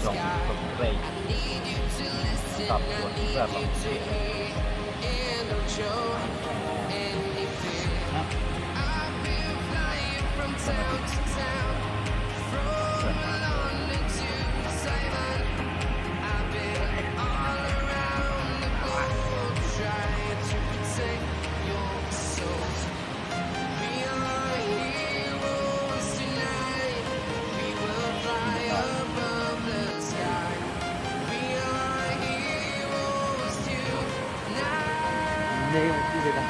från Poi stadsgård i Sjöland. Det är det där.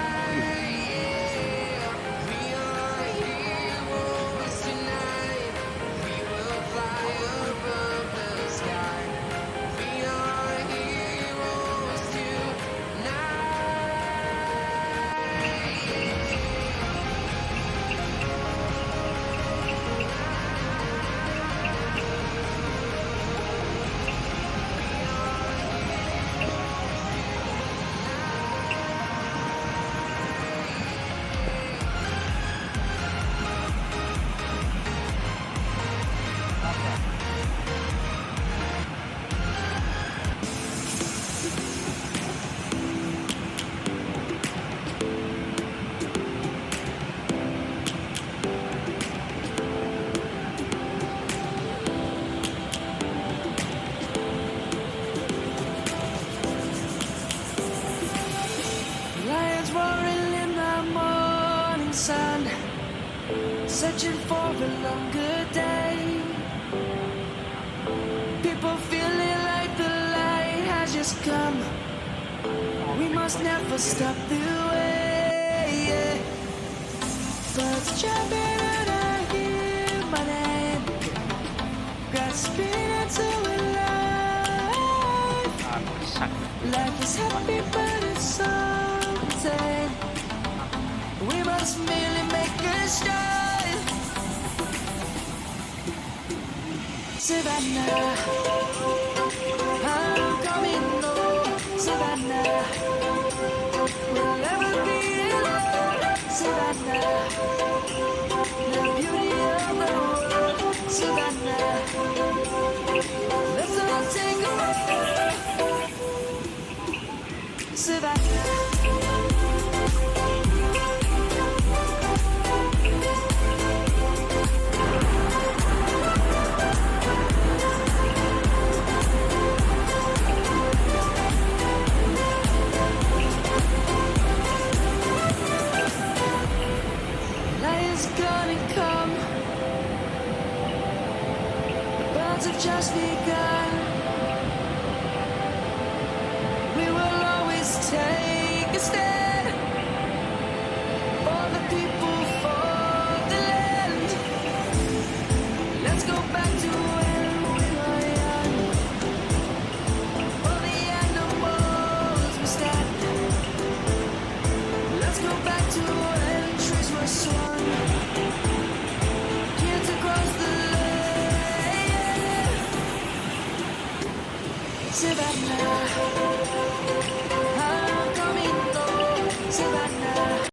Lions roaring in the morning sun, searching for a longer day. People feeling like the light has just come. We must never stop the way. Birds jumping and I hear my name, grasping into a life. Life is happy but it's so tame. We must merely make a start. Savannah, I'm coming home. Savannah, we'll never be alone. Savannah, the beauty of the world. Savannah, let's all take a ride. Savannah. Lion's gonna come. The birds have just begun. We will always take a stand for the people, for the land. Let's go back to when we were young. For the animals we stand. Let's go back to when trees were swung. Kids across the land. Savannah.